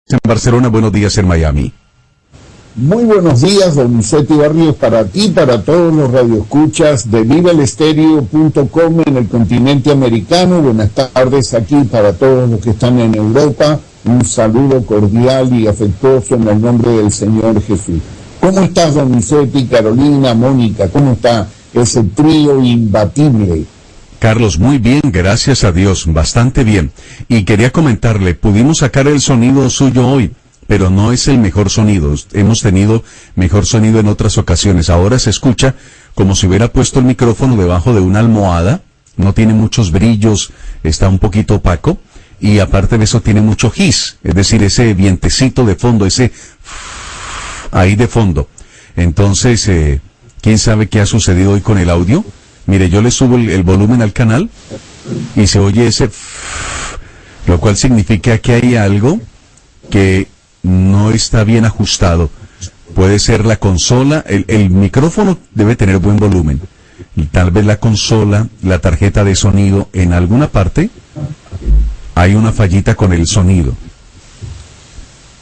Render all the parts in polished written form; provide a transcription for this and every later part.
En Barcelona, buenos días en Miami. Muy buenos días, don Seti Barrios, para ti, para todos los radioescuchas de vivaelestereo.com en el continente americano. Buenas tardes aquí para todos los que están en Europa. Un saludo cordial y afectuoso en el nombre del Señor Jesús. ¿Cómo estás, don Seti, Carolina, Mónica? ¿Cómo está ese trío imbatible? Carlos, muy bien, gracias a Dios, bastante bien. Y quería comentarle, pudimos sacar el sonido suyo hoy, pero no es el mejor sonido. Hemos tenido mejor sonido en otras ocasiones. Ahora se escucha como si hubiera puesto el micrófono debajo de una almohada. No tiene muchos brillos, está un poquito opaco. Y aparte de eso tiene mucho hiss, es decir, ese vientecito de fondo, ese ahí de fondo. Entonces, ¿quién sabe qué ha sucedido hoy con el audio? Mire, yo le subo el volumen al canal y se oye ese, lo cual significa que hay algo que no está bien ajustado. Puede ser la consola, el micrófono debe tener buen volumen. Tal vez la consola, la tarjeta de sonido, en alguna parte hay una fallita con el sonido.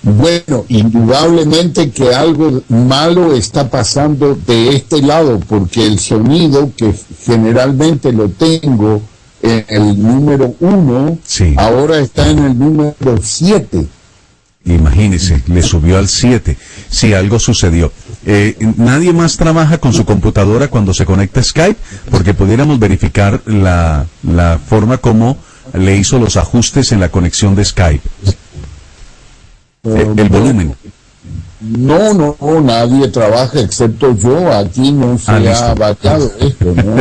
Bueno, indudablemente que algo malo está pasando de este lado, porque el sonido que generalmente lo tengo en el número 1, sí, ahora está en el número 7. Imagínese, le subió al 7. Sí, algo sucedió. Nadie más trabaja con su computadora cuando se conecta a Skype, porque pudiéramos verificar la forma como le hizo los ajustes en la conexión de Skype. El volumen. No, nadie trabaja excepto yo. Aquí no se ha variado esto, ¿no?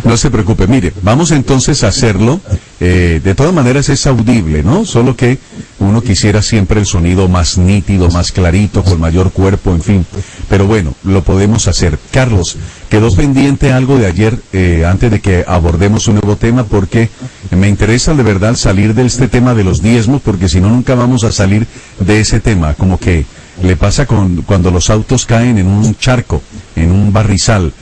No se preocupe, mire, vamos entonces a hacerlo. De todas maneras es audible, ¿no? Solo que uno quisiera siempre el sonido más nítido, más clarito, con mayor cuerpo, en fin. Pero bueno, lo podemos hacer. Carlos, quedó pendiente algo de ayer, antes de que abordemos un nuevo tema, porque me interesa de verdad salir de este tema de los diezmos, porque si no, nunca vamos a salir de ese tema. Como que le pasa cuando los autos caen en un charco, en un barrizal.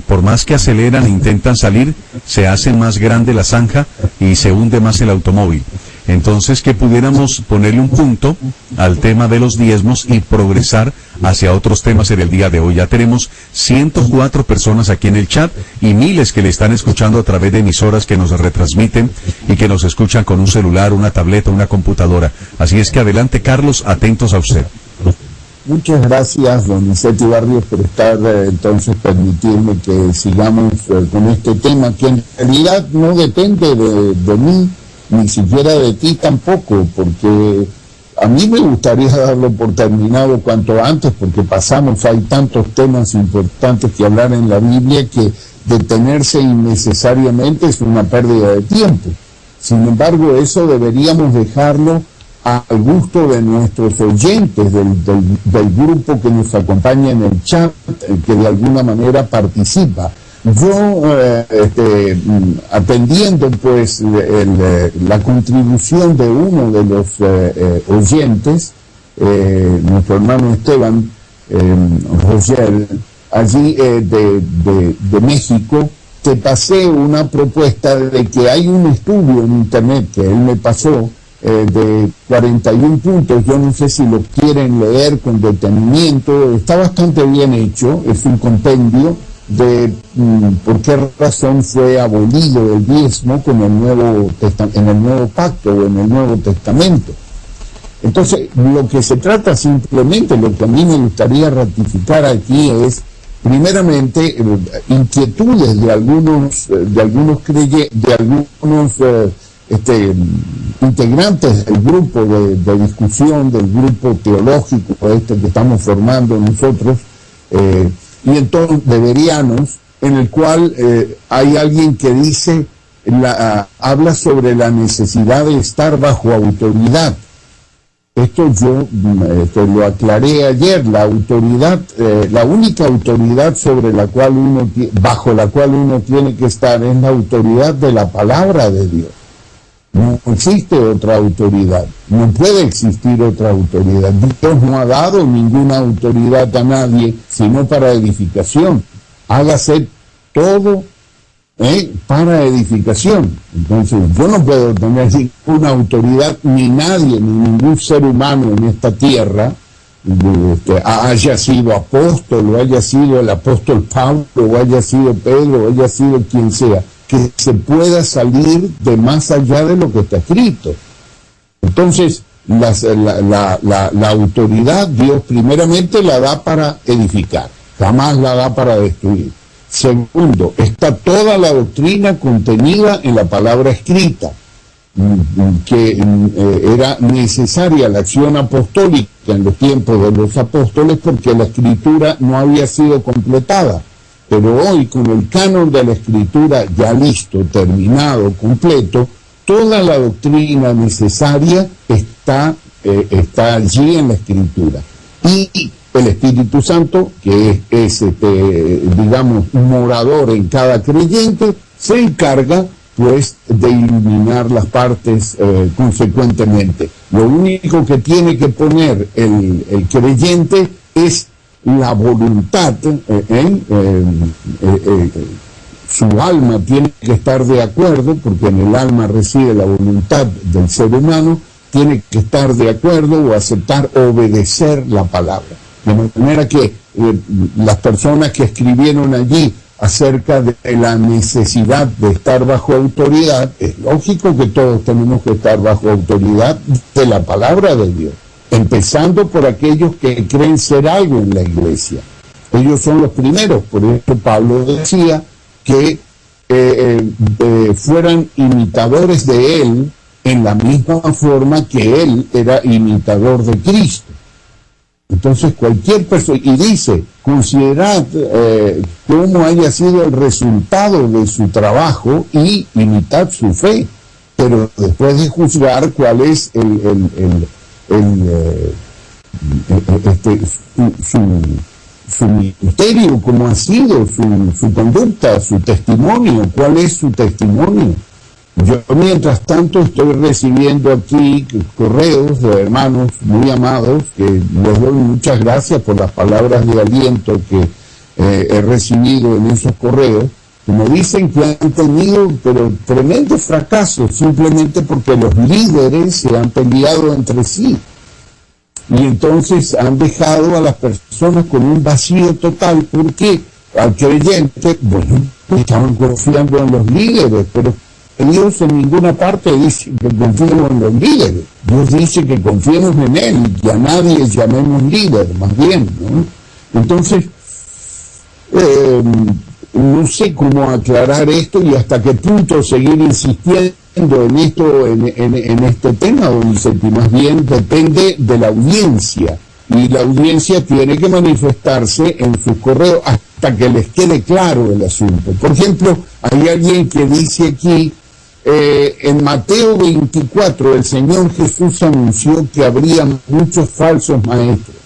Por más que aceleran e intentan salir, se hace más grande la zanja y se hunde más el automóvil. Entonces, que pudiéramos ponerle un punto al tema de los diezmos y progresar hacia otros temas en el día de hoy. Ya tenemos 104 personas aquí en el chat y miles que le están escuchando a través de emisoras que nos retransmiten y que nos escuchan con un celular, una tableta, una computadora. Así es que adelante, Carlos, atentos a usted. Muchas gracias, don Seti Barrios, por estar, entonces, permitirme que sigamos con este tema, que en realidad no depende de mí, ni siquiera de ti tampoco, porque a mí me gustaría darlo por terminado cuanto antes, porque hay tantos temas importantes que hablar en la Biblia que detenerse innecesariamente es una pérdida de tiempo. Sin embargo, eso deberíamos dejarlo al gusto de nuestros oyentes, del grupo que nos acompaña en el chat, que de alguna manera participa. Yo, atendiendo pues la contribución de uno de los oyentes, nuestro hermano Esteban Roger, allí de México, te pasé una propuesta de que hay un estudio en internet que él me pasó, de 41 puntos, yo no sé si lo quieren leer con detenimiento, está bastante bien hecho, es un compendio de por qué razón fue abolido el diezmo en el nuevo pacto o en el Nuevo Testamento. Entonces, lo que se trata simplemente, lo que a mí me gustaría ratificar aquí es, primeramente, inquietudes de algunos integrantes del grupo de discusión, del grupo teológico que estamos formando nosotros, y entonces de Berianos, en el cual hay alguien que dice, habla sobre la necesidad de estar bajo autoridad. Esto yo lo aclaré ayer. La autoridad, la única autoridad bajo la cual uno tiene que estar es la autoridad de la palabra de Dios. No existe otra autoridad, no puede existir otra autoridad. Dios no ha dado ninguna autoridad a nadie, sino para edificación. Hágase todo para edificación. Entonces yo no puedo tener ninguna autoridad, ni nadie, ni ningún ser humano en esta tierra, haya sido apóstol, o haya sido el apóstol Pablo, o haya sido Pedro, o haya sido quien sea, que se pueda salir de más allá de lo que está escrito. Entonces, la autoridad Dios primeramente la da para edificar, jamás la da para destruir. Segundo, está toda la doctrina contenida en la palabra escrita, que era necesaria la acción apostólica en los tiempos de los apóstoles porque la escritura no había sido completada. Pero hoy, con el canon de la escritura ya listo, terminado, completo, toda la doctrina necesaria está allí en la escritura. Y el Espíritu Santo, que es digamos, morador en cada creyente, se encarga pues de iluminar las partes consecuentemente. Lo único que tiene que poner el creyente es la voluntad, su alma tiene que estar de acuerdo, porque en el alma reside la voluntad del ser humano, tiene que estar de acuerdo o aceptar, obedecer la palabra. De manera que las personas que escribieron allí acerca de la necesidad de estar bajo autoridad, es lógico que todos tenemos que estar bajo autoridad de la palabra de Dios, empezando por aquellos que creen ser algo en la iglesia. Ellos son los primeros, por eso Pablo decía que fueran imitadores de él en la misma forma que él era imitador de Cristo. Entonces cualquier persona, y dice, considerad cómo haya sido el resultado de su trabajo y imitad su fe, pero después de juzgar cuál es su ministerio, cómo ha sido su conducta, su testimonio, cuál es su testimonio. Yo mientras tanto estoy recibiendo aquí correos de hermanos muy amados que les doy muchas gracias por las palabras de aliento que he recibido en esos correos, que me dicen que han tenido pero tremendos fracasos simplemente porque los líderes se han peleado entre sí y entonces han dejado a las personas con un vacío total porque al creyente, bueno, estaban confiando en los líderes, pero Dios en ninguna parte dice que confiemos en los líderes. Dios dice que confiemos en Él y a nadie llamemos líder, más bien, ¿no? Entonces, no sé cómo aclarar esto y hasta qué punto seguir insistiendo en esto, en este tema, don Vicente. Más bien depende de la audiencia. Y la audiencia tiene que manifestarse en sus correos hasta que les quede claro el asunto. Por ejemplo, hay alguien que dice aquí, en Mateo 24, el Señor Jesús anunció que habría muchos falsos maestros.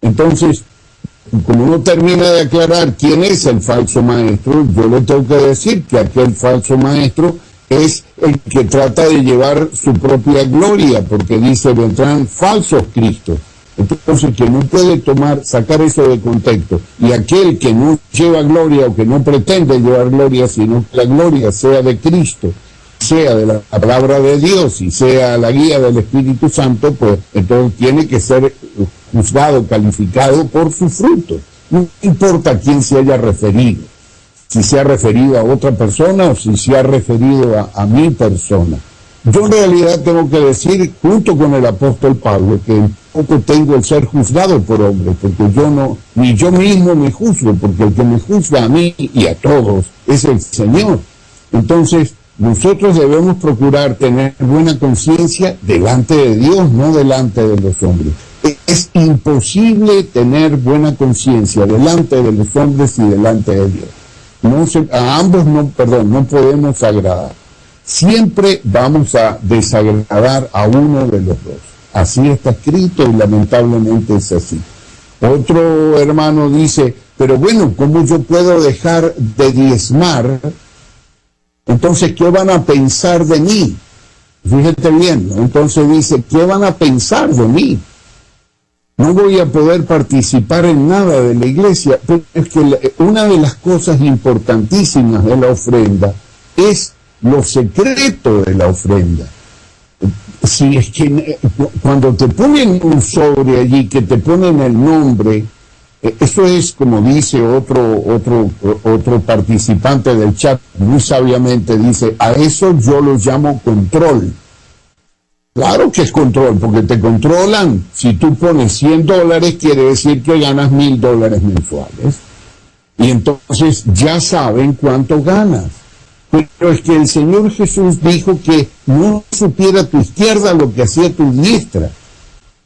Entonces, como no termina de aclarar quién es el falso maestro, yo le tengo que decir que aquel falso maestro es el que trata de llevar su propia gloria, porque dice, vendrán falsos cristos. Entonces, que no puede sacar eso de contexto, y aquel que no lleva gloria o que no pretende llevar gloria, sino que la gloria sea de Cristo, sea de la palabra de Dios y sea la guía del Espíritu Santo, pues entonces tiene que ser juzgado, calificado por su fruto. No importa a quién se haya referido, si se ha referido a otra persona o si se ha referido a mi persona. Yo en realidad tengo que decir, junto con el apóstol Pablo, que poco tengo el ser juzgado por hombre, porque yo no, ni yo mismo me juzgo, porque el que me juzga a mí y a todos es el Señor. Entonces, nosotros debemos procurar tener buena conciencia delante de Dios, no delante de los hombres. Es imposible tener buena conciencia delante de los hombres y delante de Dios. A ambos no podemos agradar. Siempre vamos a desagradar a uno de los dos. Así está escrito y lamentablemente es así. Otro hermano dice, pero bueno, ¿cómo yo puedo dejar de diezmar? Entonces, ¿qué van a pensar de mí? Fíjate bien, ¿no? Entonces dice, ¿qué van a pensar de mí? no voy a poder participar en nada de la iglesia. Pero es que una de las cosas importantísimas de la ofrenda es lo secreto de la ofrenda. Si es que cuando te ponen un sobre allí, que te ponen el nombre, eso es, como dice otro participante del chat, muy sabiamente dice, a eso yo lo llamo control. Claro que es control, porque te controlan. Si tú pones $100, quiere decir que ganas $1,000 mensuales. Y entonces ya saben cuánto ganas. Pero es que el Señor Jesús dijo que no supiera tu izquierda lo que hacía tu diestra.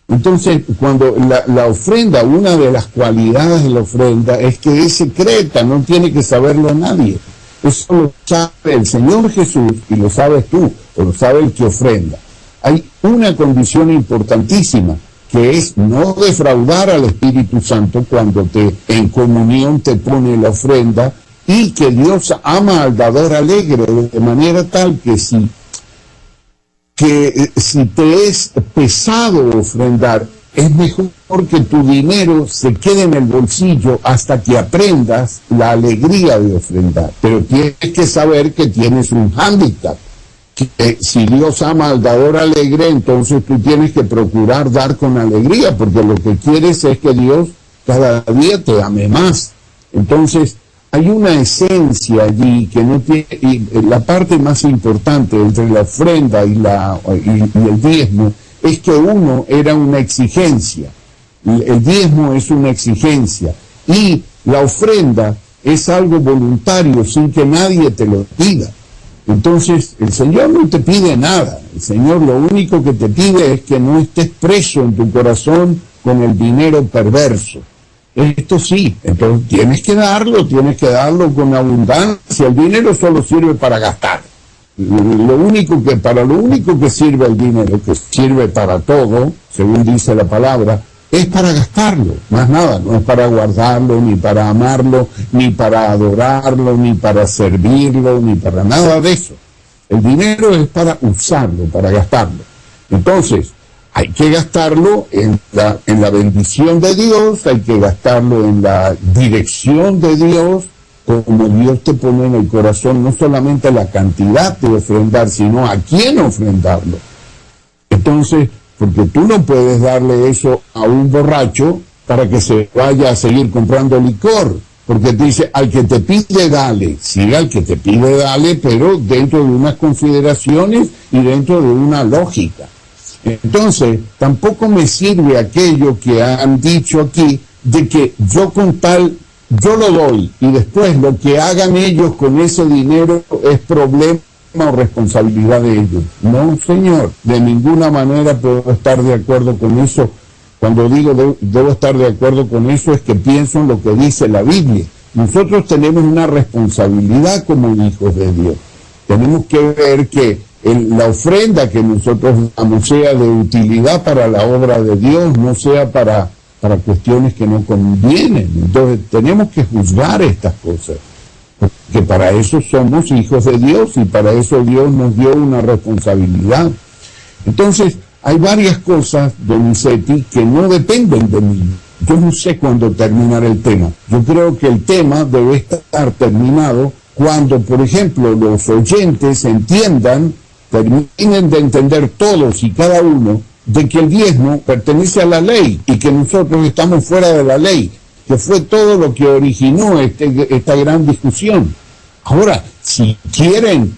Entonces, cuando la ofrenda, una de las cualidades de la ofrenda es que es secreta, no tiene que saberlo nadie. Eso lo sabe el Señor Jesús y lo sabes tú, o lo sabe el que ofrenda. Hay una condición importantísima, que es no defraudar al Espíritu Santo cuando en comunión te pone la ofrenda, y que Dios ama al dador alegre, de manera tal que si te es pesado ofrendar, es mejor que tu dinero se quede en el bolsillo hasta que aprendas la alegría de ofrendar. Pero tienes que saber que tienes un hándicap, que si Dios ama al dador alegre, entonces tú tienes que procurar dar con alegría, porque lo que quieres es que Dios cada día te ame más. Entonces, hay una esencia allí que no tiene, y la parte más importante entre la ofrenda y el diezmo es que uno era una exigencia, el diezmo es una exigencia, y la ofrenda es algo voluntario sin que nadie te lo pida. Entonces el Señor no te pide nada, el Señor lo único que te pide es que no estés preso en tu corazón con el dinero perverso. Esto sí, entonces tienes que darlo con abundancia. El dinero solo sirve para gastar. Para lo único que sirve el dinero, que sirve para todo, según dice la palabra, es para gastarlo, más nada. No es para guardarlo, ni para amarlo, ni para adorarlo, ni para servirlo, ni para nada de eso. El dinero es para usarlo, para gastarlo. Entonces, hay que gastarlo en la bendición de Dios, hay que gastarlo en la dirección de Dios, como Dios te pone en el corazón, no solamente la cantidad de ofrendar, sino a quién ofrendarlo. Entonces, porque tú no puedes darle eso a un borracho para que se vaya a seguir comprando licor, porque te dice, al que te pide, dale. Sí, al que te pide, dale, pero dentro de unas consideraciones y dentro de una lógica. Entonces, tampoco me sirve aquello que han dicho aquí, de que yo lo doy, y después lo que hagan ellos con ese dinero es problema o responsabilidad de ellos. No, señor, de ninguna manera puedo estar de acuerdo con eso. Cuando digo debo estar de acuerdo con eso, es que pienso en lo que dice la Biblia. Nosotros tenemos una responsabilidad como hijos de Dios. Tenemos que ver que la ofrenda que nosotros damos sea de utilidad para la obra de Dios, no sea para cuestiones que no convienen. Entonces tenemos que juzgar estas cosas, porque para eso somos hijos de Dios y para eso Dios nos dio una responsabilidad. Entonces hay varias cosas, Donizetti, que no dependen de mí. Yo no sé cuándo terminar el tema. Yo creo que el tema debe estar terminado cuando, por ejemplo, los oyentes terminen de entender todos y cada uno de que el diezmo pertenece a la ley y que nosotros estamos fuera de la ley, que fue todo lo que originó esta gran discusión. Ahora, si quieren,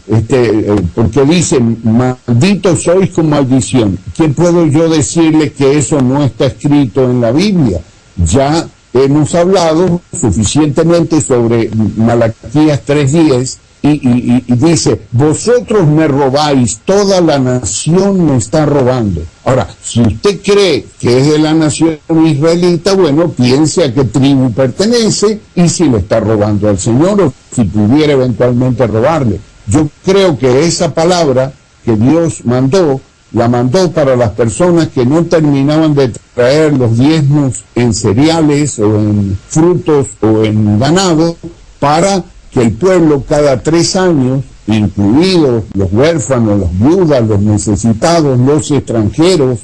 porque dicen, malditos sois con maldición, ¿qué puedo yo decirles que eso no está escrito en la Biblia? Ya hemos hablado suficientemente sobre Malaquías 3:10, y dice, vosotros me robáis, toda la nación me está robando. Ahora, si usted cree que es de la nación israelita, bueno, piense a qué tribu pertenece y si le está robando al Señor o si pudiera eventualmente robarle. Yo creo que esa palabra que Dios la mandó para las personas que no terminaban de traer los diezmos en cereales o en frutos o en ganado, para que el pueblo cada 3 años, incluidos los huérfanos, las viudas, los necesitados, los extranjeros.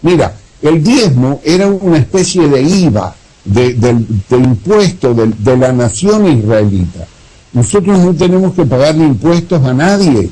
Mira, El diezmo era una especie de IVA, de impuesto de la nación israelita. Nosotros no tenemos que pagarle impuestos a nadie,